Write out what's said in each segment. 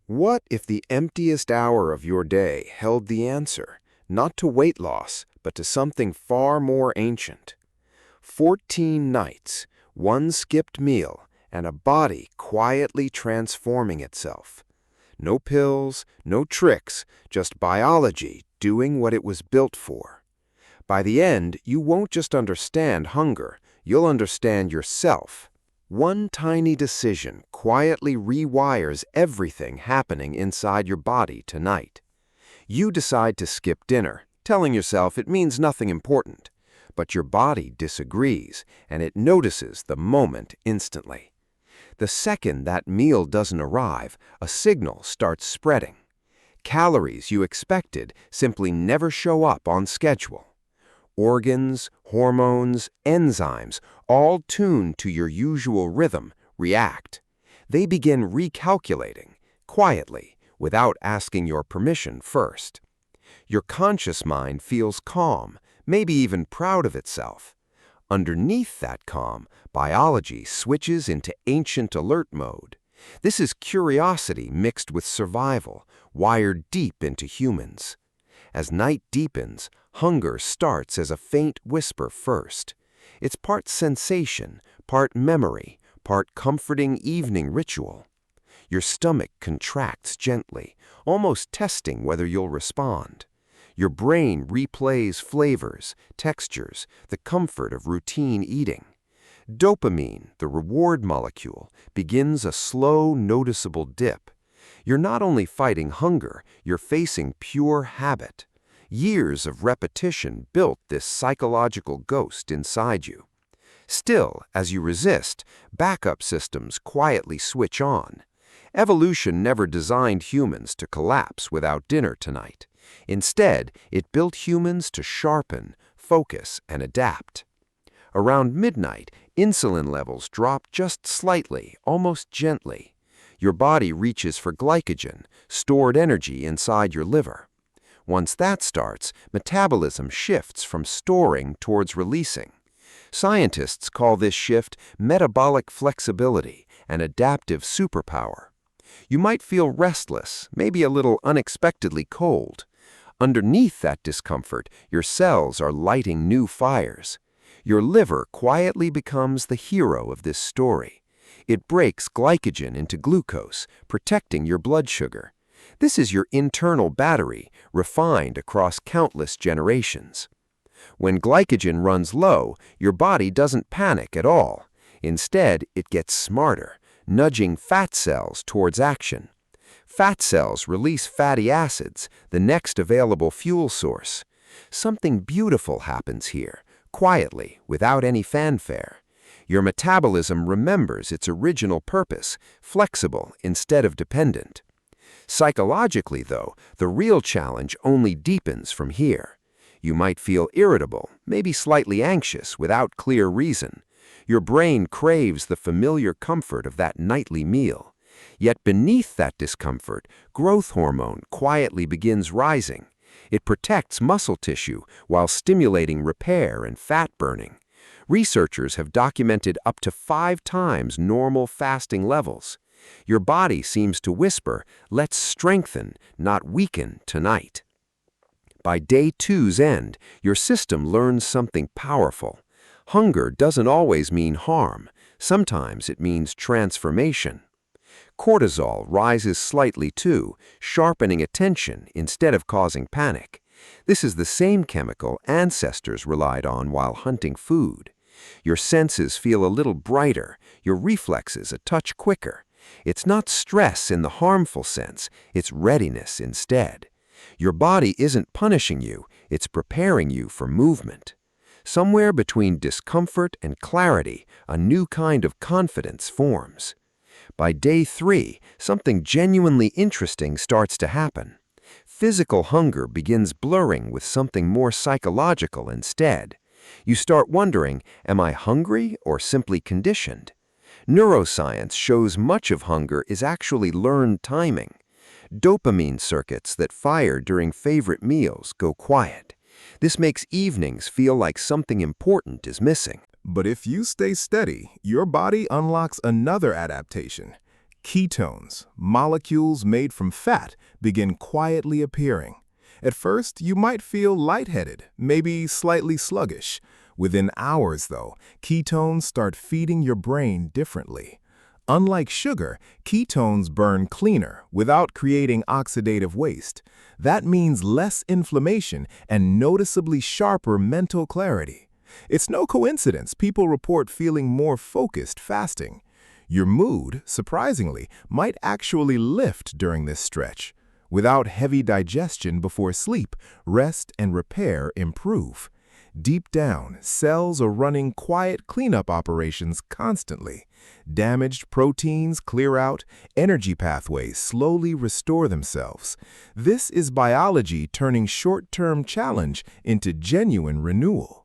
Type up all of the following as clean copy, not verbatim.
What if the emptiest hour of your day held the answer, not to weight loss, but to something far more ancient? 14 nights, one skipped meal, and a body quietly transforming itself. No pills, no tricks, just biology doing what it was built for. By the end, you won't just understand hunger, you'll understand yourself. One tiny decision quietly rewires everything happening inside your body tonight. You decide to skip dinner, telling yourself it means nothing important. But your body disagrees, and it notices the moment instantly. The second that meal doesn't arrive, a signal starts spreading. Calories you expected simply never show up on schedule. Organs, hormones, enzymes, all tuned to your usual rhythm, react. They begin recalculating, quietly, without asking your permission first. Your conscious mind feels calm, maybe even proud of itself. Underneath that calm, biology switches into ancient alert mode. This is curiosity mixed with survival, wired deep into humans. As night deepens, hunger starts as a faint whisper first. It's part sensation, part memory, part comforting evening ritual. Your stomach contracts gently, almost testing whether you'll respond. Your brain replays flavors, textures, the comfort of routine eating. Dopamine, the reward molecule, begins a slow, noticeable dip. You're not only fighting hunger, you're facing pure habit. Years of repetition built this psychological ghost inside you. Still, as you resist, backup systems quietly switch on. Evolution never designed humans to collapse without dinner tonight. Instead, it built humans to sharpen, focus, and adapt. Around midnight, insulin levels drop just slightly, almost gently. Your body reaches for glycogen, stored energy inside your liver. Once that starts, metabolism shifts from storing towards releasing. Scientists call this shift metabolic flexibility, an adaptive superpower. You might feel restless, maybe a little unexpectedly cold. Underneath that discomfort, your cells are lighting new fires. Your liver quietly becomes the hero of this story. It breaks glycogen into glucose, protecting your blood sugar. This is your internal battery, refined across countless generations. When glycogen runs low, your body doesn't panic at all. Instead, it gets smarter, nudging fat cells towards action. Fat cells release fatty acids, the next available fuel source. Something beautiful happens here, quietly, without any fanfare. Your metabolism remembers its original purpose, flexible instead of dependent. Psychologically, though, the real challenge only deepens from here. You might feel irritable, maybe slightly anxious without clear reason. Your brain craves the familiar comfort of that nightly meal. Yet beneath that discomfort, growth hormone quietly begins rising. It protects muscle tissue while stimulating repair and fat burning. Researchers have documented up to 5 times normal fasting levels. Your body seems to whisper, let's strengthen, not weaken tonight. By day 2's end, your system learns something powerful. Hunger doesn't always mean harm. Sometimes it means transformation. Cortisol rises slightly too, sharpening attention instead of causing panic. This is the same chemical ancestors relied on while hunting food. Your senses feel a little brighter, your reflexes a touch quicker. It's not stress in the harmful sense, it's readiness instead. Your body isn't punishing you, it's preparing you for movement. Somewhere between discomfort and clarity, a new kind of confidence forms. By day 3, something genuinely interesting starts to happen. Physical hunger begins blurring with something more psychological instead. You start wondering, am I hungry or simply conditioned? Neuroscience shows much of hunger is actually learned timing. Dopamine circuits that fire during favorite meals go quiet. This makes evenings feel like something important is missing. But if you stay steady, your body unlocks another adaptation. Ketones, molecules made from fat, begin quietly appearing. At first, you might feel lightheaded, maybe slightly sluggish. Within hours, though, ketones start feeding your brain differently. Unlike sugar, ketones burn cleaner without creating oxidative waste. That means less inflammation and noticeably sharper mental clarity. It's no coincidence people report feeling more focused fasting. Your mood, surprisingly, might actually lift during this stretch. Without heavy digestion before sleep, rest and repair improve. Deep down, cells are running quiet cleanup operations constantly. Damaged proteins clear out, energy pathways slowly restore themselves. This is biology turning short-term challenge into genuine renewal.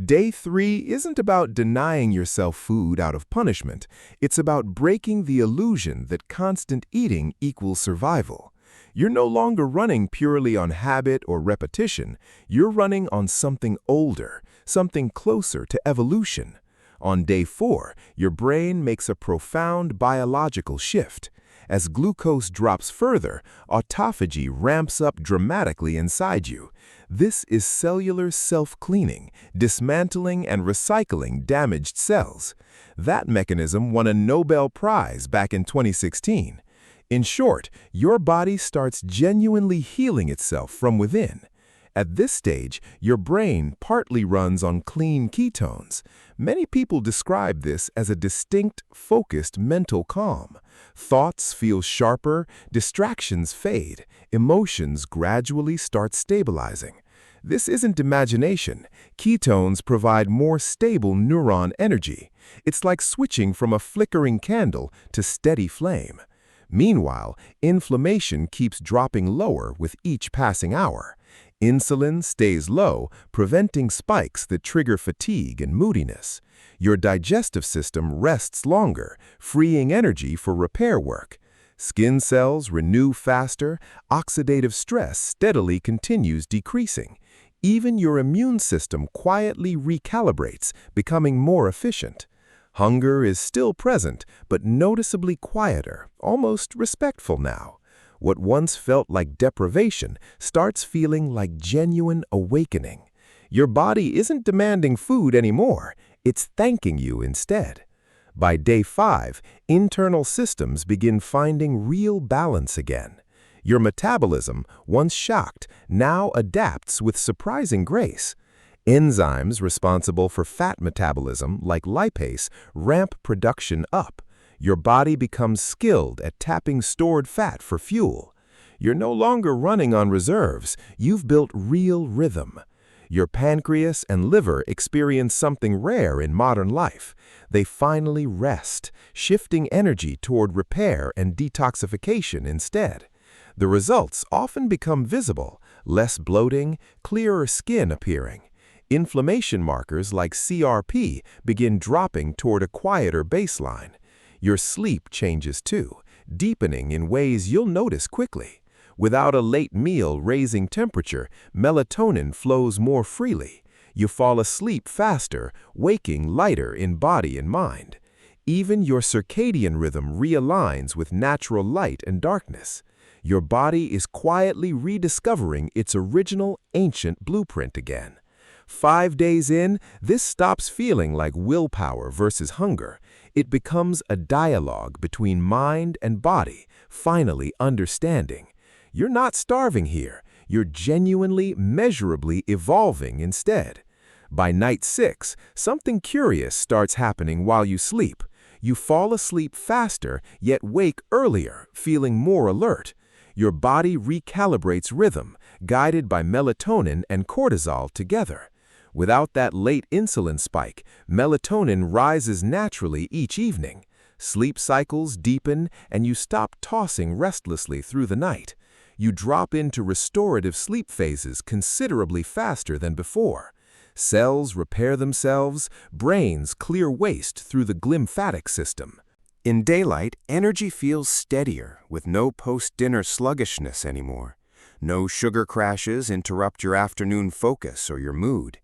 Day 3 isn't about denying yourself food out of punishment. It's about breaking the illusion that constant eating equals survival. You're no longer running purely on habit or repetition. You're running on something older, something closer to evolution. On day 4, your brain makes a profound biological shift. As glucose drops further, autophagy ramps up dramatically inside you. This is cellular self-cleaning, dismantling and recycling damaged cells. That mechanism won a Nobel Prize back in 2016. In short, your body starts genuinely healing itself from within. At this stage, your brain partly runs on clean ketones. Many people describe this as a distinct, focused mental calm. Thoughts feel sharper, distractions fade, emotions gradually start stabilizing. This isn't imagination. Ketones provide more stable neuron energy. It's like switching from a flickering candle to steady flame. Meanwhile, inflammation keeps dropping lower with each passing hour. Insulin stays low, preventing spikes that trigger fatigue and moodiness. Your digestive system rests longer, freeing energy for repair work. Skin cells renew faster, oxidative stress steadily continues decreasing. Even your immune system quietly recalibrates, becoming more efficient. Hunger is still present, but noticeably quieter, almost respectful now. What once felt like deprivation starts feeling like genuine awakening. Your body isn't demanding food anymore, it's thanking you instead. By day 5, internal systems begin finding real balance again. Your metabolism, once shocked, now adapts with surprising grace. Enzymes responsible for fat metabolism, like lipase, ramp production up. Your body becomes skilled at tapping stored fat for fuel. You're no longer running on reserves. You've built real rhythm. Your pancreas and liver experience something rare in modern life. They finally rest, shifting energy toward repair and detoxification instead. The results often become visible, less bloating, clearer skin appearing. Inflammation markers like CRP begin dropping toward a quieter baseline. Your sleep changes too, deepening in ways you'll notice quickly. Without a late meal raising temperature, melatonin flows more freely. You fall asleep faster, waking lighter in body and mind. Even your circadian rhythm realigns with natural light and darkness. Your body is quietly rediscovering its original ancient blueprint again. 5 days in, this stops feeling like willpower versus hunger. It becomes a dialogue between mind and body, finally understanding. You're not starving here. You're genuinely, measurably evolving instead. By night 6, something curious starts happening while you sleep. You fall asleep faster, yet wake earlier, feeling more alert. Your body recalibrates rhythm, guided by melatonin and cortisol together. Without that late insulin spike, melatonin rises naturally each evening. Sleep cycles deepen, and you stop tossing restlessly through the night. You drop into restorative sleep phases considerably faster than before. Cells repair themselves, brains clear waste through the glymphatic system. In daylight, energy feels steadier, with no post-dinner sluggishness anymore. No sugar crashes interrupt your afternoon focus or your mood.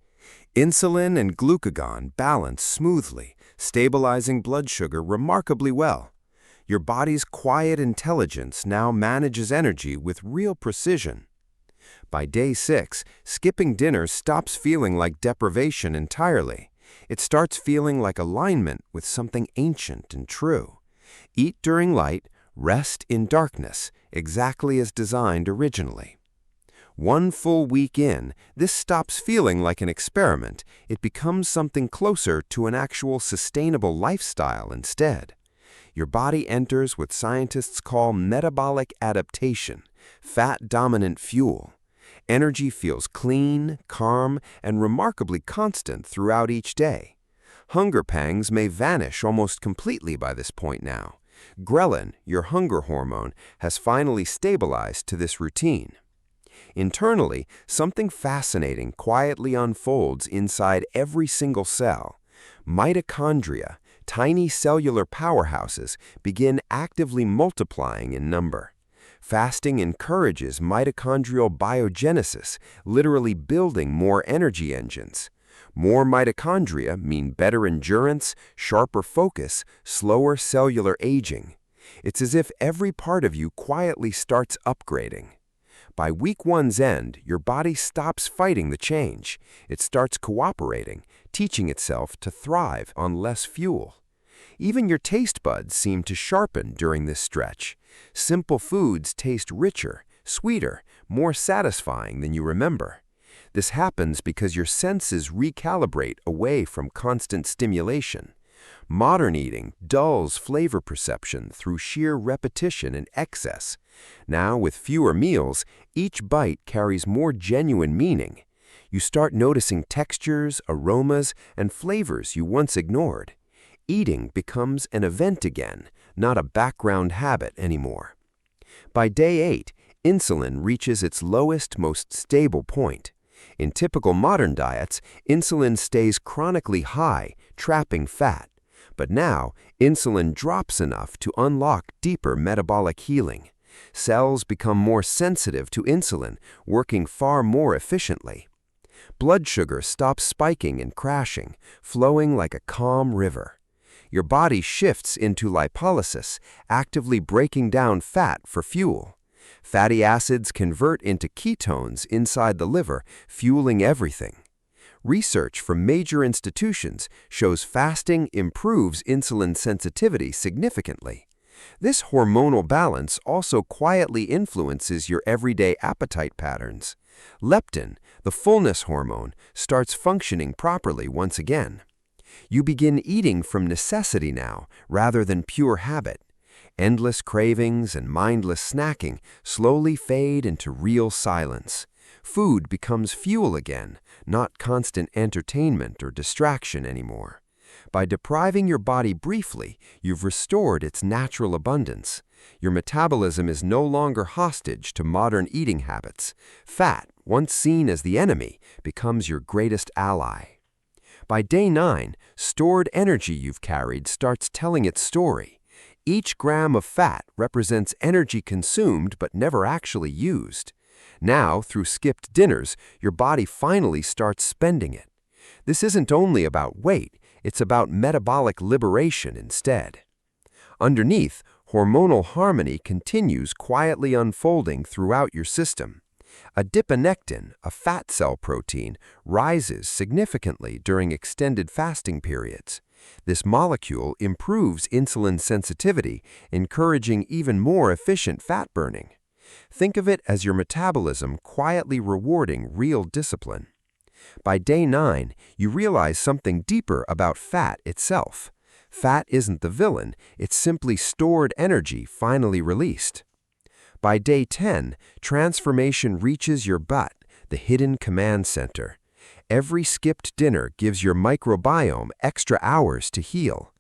Insulin and glucagon balance smoothly, stabilizing blood sugar remarkably well. Your body's quiet intelligence now manages energy with real precision. By day 6, skipping dinner stops feeling like deprivation entirely. It starts feeling like alignment with something ancient and true. Eat during light, rest in darkness, exactly as designed originally. One full week in, this stops feeling like an experiment. It becomes something closer to an actual sustainable lifestyle instead. Your body enters what scientists call metabolic adaptation, fat-dominant fuel. Energy feels clean, calm, and remarkably constant throughout each day. Hunger pangs may vanish almost completely by this point now. Ghrelin, your hunger hormone, has finally stabilized to this routine. Internally, something fascinating quietly unfolds inside every single cell. Mitochondria, tiny cellular powerhouses, begin actively multiplying in number. Fasting encourages mitochondrial biogenesis, literally building more energy engines. More mitochondria mean better endurance, sharper focus, slower cellular aging. It's as if every part of you quietly starts upgrading. By week 1's end, your body stops fighting the change. It starts cooperating, teaching itself to thrive on less fuel. Even your taste buds seem to sharpen during this stretch. Simple foods taste richer, sweeter, more satisfying than you remember. This happens because your senses recalibrate away from constant stimulation. Modern eating dulls flavor perception through sheer repetition and excess. Now, with fewer meals, each bite carries more genuine meaning. You start noticing textures, aromas, and flavors you once ignored. Eating becomes an event again, not a background habit anymore. By day 8, insulin reaches its lowest, most stable point. In typical modern diets, insulin stays chronically high, trapping fat. But now, insulin drops enough to unlock deeper metabolic healing. Cells become more sensitive to insulin, working far more efficiently. Blood sugar stops spiking and crashing, flowing like a calm river. Your body shifts into lipolysis, actively breaking down fat for fuel. Fatty acids convert into ketones inside the liver, fueling everything. Research from major institutions shows fasting improves insulin sensitivity significantly. This hormonal balance also quietly influences your everyday appetite patterns. Leptin, the fullness hormone, starts functioning properly once again. You begin eating from necessity now, rather than pure habit. Endless cravings and mindless snacking slowly fade into real silence. Food becomes fuel again, not constant entertainment or distraction anymore. By depriving your body briefly, you've restored its natural abundance. Your metabolism is no longer hostage to modern eating habits. Fat, once seen as the enemy, becomes your greatest ally. By day 9, stored energy you've carried starts telling its story. Each gram of fat represents energy consumed but never actually used. Now, through skipped dinners, your body finally starts spending it. This isn't only about weight, it's about metabolic liberation instead. Underneath, hormonal harmony continues quietly unfolding throughout your system. Adiponectin, a fat cell protein, rises significantly during extended fasting periods. This molecule improves insulin sensitivity, encouraging even more efficient fat burning. Think of it as your metabolism quietly rewarding real discipline. By day 9, you realize something deeper about fat itself. Fat isn't the villain, it's simply stored energy finally released. By day 10, transformation reaches your gut, the hidden command center. Every skipped dinner gives your microbiome extra hours to heal.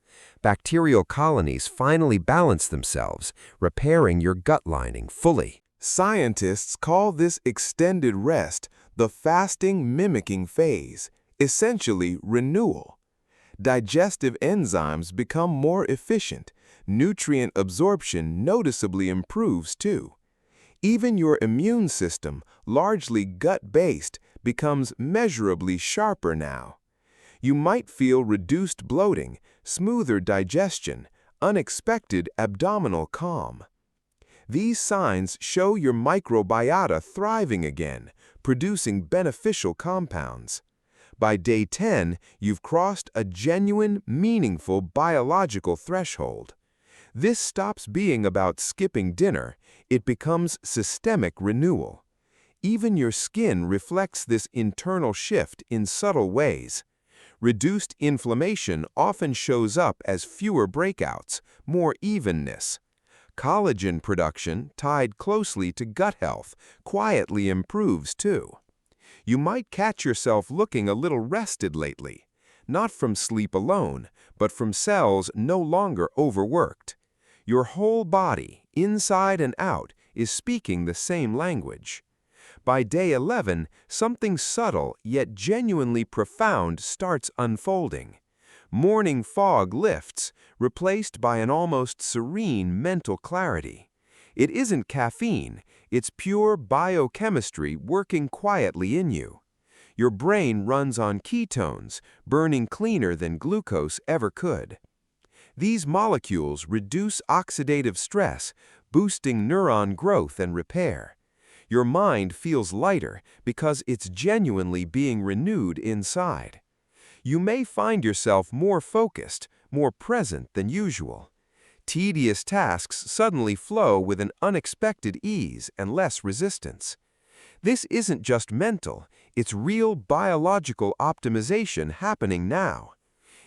Bacterial colonies finally balance themselves, repairing your gut lining fully. Scientists call this extended rest the fasting mimicking phase, essentially renewal. Digestive enzymes become more efficient. Nutrient absorption noticeably improves too. Even your immune system, largely gut-based, becomes measurably sharper now. You might feel reduced bloating, smoother digestion, unexpected abdominal calm. These signs show your microbiota thriving again, producing beneficial compounds. By day 10, you've crossed a genuine, meaningful biological threshold. This stops being about skipping dinner, it becomes systemic renewal. Even your skin reflects this internal shift in subtle ways. Reduced inflammation often shows up as fewer breakouts, more evenness. Collagen production, tied closely to gut health, quietly improves too. You might catch yourself looking a little rested lately, not from sleep alone, but from cells no longer overworked. Your whole body, inside and out, is speaking the same language. By day 11, something subtle yet genuinely profound starts unfolding. Morning fog lifts, replaced by an almost serene mental clarity. It isn't caffeine, it's pure biochemistry working quietly in you. Your brain runs on ketones, burning cleaner than glucose ever could. These molecules reduce oxidative stress, boosting neuron growth and repair. Your mind feels lighter because it's genuinely being renewed inside. You may find yourself more focused, more present than usual. Tedious tasks suddenly flow with an unexpected ease and less resistance. This isn't just mental, it's real biological optimization happening now.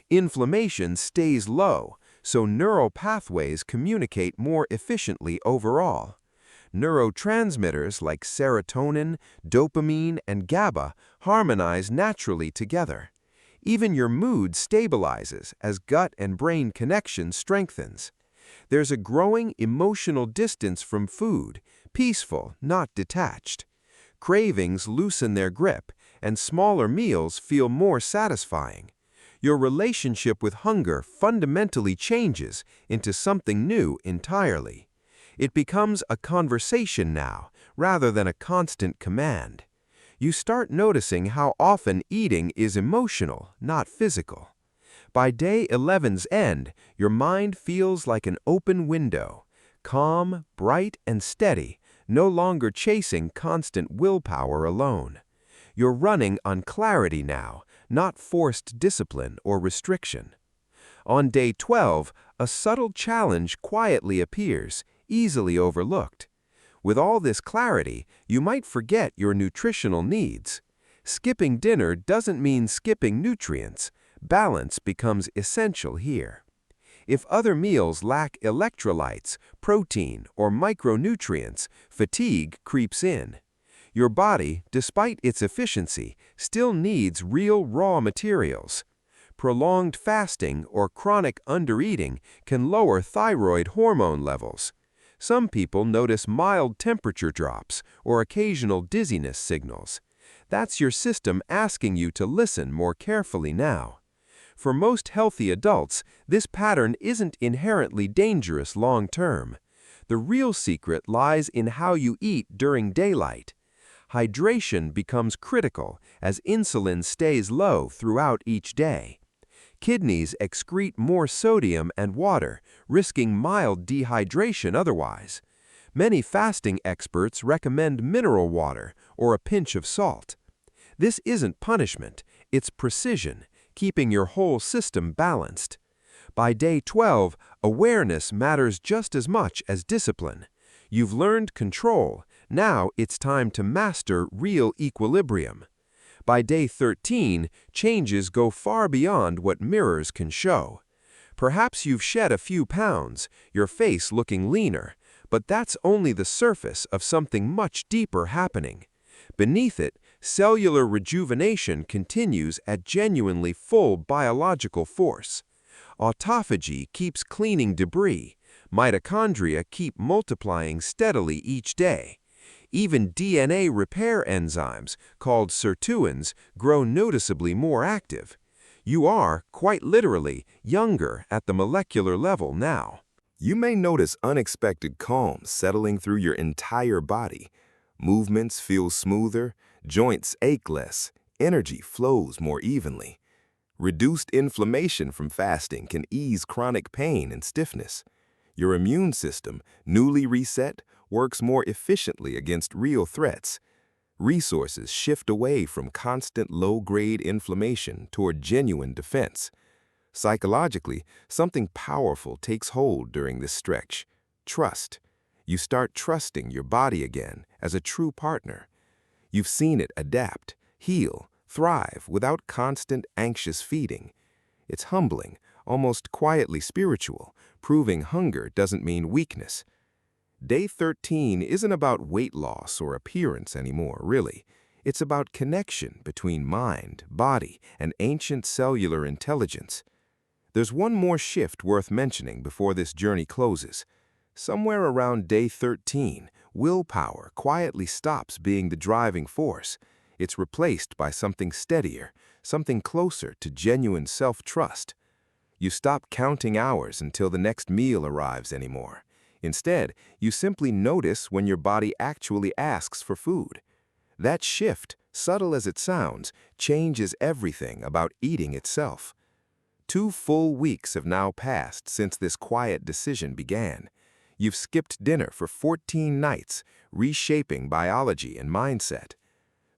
Inflammation stays low, so neural pathways communicate more efficiently overall. Neurotransmitters like serotonin, dopamine, and GABA harmonize naturally together. Even your mood stabilizes as gut and brain connection strengthens. There's a growing emotional distance from food, peaceful, not detached. Cravings loosen their grip, and smaller meals feel more satisfying. Your relationship with hunger fundamentally changes into something new entirely. It becomes a conversation now, rather than a constant command. You start noticing how often eating is emotional, not physical. By day 11's end, your mind feels like an open window, calm, bright, and steady, no longer chasing constant willpower alone. You're running on clarity now, not forced discipline or restriction. On day 12, a subtle challenge quietly appears, easily overlooked. With all this clarity, you might forget your nutritional needs. Skipping dinner doesn't mean skipping nutrients. Balance becomes essential here. If other meals lack electrolytes, protein, or micronutrients, fatigue creeps in. Your body, despite its efficiency, still needs real raw materials. Prolonged fasting or chronic undereating can lower thyroid hormone levels. Some people notice mild temperature drops or occasional dizziness signals. That's your system asking you to listen more carefully now. For most healthy adults, this pattern isn't inherently dangerous long-term. The real secret lies in how you eat during daylight. Hydration becomes critical as insulin stays low throughout each day. Kidneys excrete more sodium and water, risking mild dehydration otherwise. Many fasting experts recommend mineral water or a pinch of salt. This isn't punishment, it's precision, keeping your whole system balanced. By day 12, awareness matters just as much as discipline. You've learned control, now it's time to master real equilibrium. By day 13, changes go far beyond what mirrors can show. Perhaps you've shed a few pounds, your face looking leaner, but that's only the surface of something much deeper happening. Beneath it, cellular rejuvenation continues at genuinely full biological force. Autophagy keeps cleaning debris. Mitochondria keep multiplying steadily each day. Even DNA repair enzymes, called sirtuins, grow noticeably more active. You are, quite literally, younger at the molecular level now. You may notice unexpected calm settling through your entire body. Movements feel smoother, joints ache less, energy flows more evenly. Reduced inflammation from fasting can ease chronic pain and stiffness. Your immune system, newly reset, works more efficiently against real threats. Resources shift away from constant low-grade inflammation toward genuine defense. Psychologically, something powerful takes hold during this stretch. Trust. You start trusting your body again as a true partner. You've seen it adapt, heal, thrive without constant anxious feeding. It's humbling, almost quietly spiritual, proving hunger doesn't mean weakness. Day 13 isn't about weight loss or appearance anymore, really. It's about connection between mind, body, and ancient cellular intelligence. There's one more shift worth mentioning before this journey closes. Somewhere around day 13, willpower quietly stops being the driving force. It's replaced by something steadier, something closer to genuine self-trust. You stop counting hours until the next meal arrives anymore. Instead, you simply notice when your body actually asks for food. That shift, subtle as it sounds, changes everything about eating itself. 2 full weeks have now passed since this quiet decision began. You've skipped dinner for 14 nights, reshaping biology and mindset.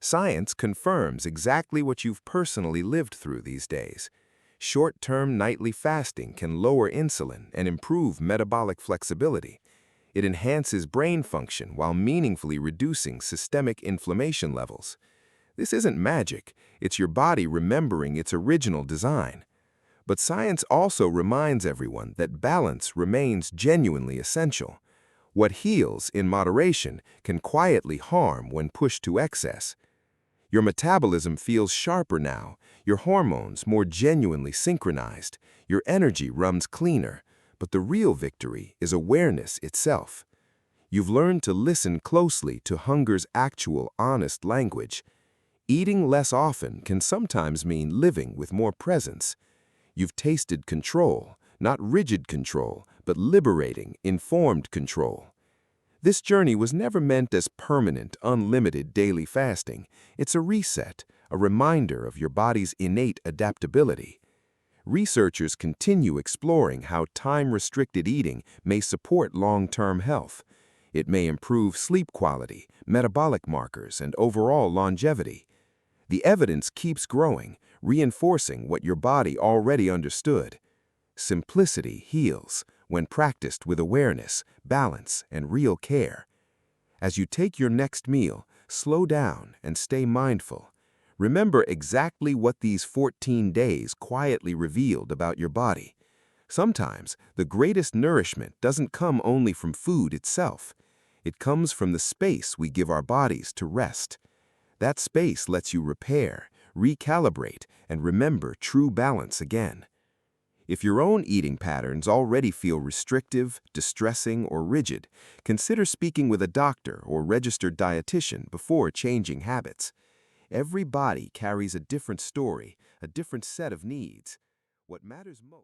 Science confirms exactly what you've personally lived through these days. Short-term nightly fasting can lower insulin and improve metabolic flexibility. It enhances brain function while meaningfully reducing systemic inflammation levels. This isn't magic, it's your body remembering its original design. But science also reminds everyone that balance remains genuinely essential. What heals in moderation can quietly harm when pushed to excess. Your metabolism feels sharper now, your hormones more genuinely synchronized, your energy runs cleaner, but the real victory is awareness itself. You've learned to listen closely to hunger's actual, honest language. Eating less often can sometimes mean living with more presence. You've tasted control, not rigid control, but liberating, informed control. This journey was never meant as permanent, unlimited daily fasting. It's a reset, a reminder of your body's innate adaptability. Researchers continue exploring how time-restricted eating may support long-term health. It may improve sleep quality, metabolic markers, and overall longevity. The evidence keeps growing, reinforcing what your body already understood. Simplicity heals when practiced with awareness, balance, and real care. As you take your next meal, slow down and stay mindful. Remember exactly what these 14 days quietly revealed about your body. Sometimes, the greatest nourishment doesn't come only from food itself. It comes from the space we give our bodies to rest. That space lets you repair, recalibrate, and remember true balance again. If your own eating patterns already feel restrictive, distressing, or rigid, consider speaking with a doctor or registered dietitian before changing habits. Every body carries a different story, a different set of needs. What matters most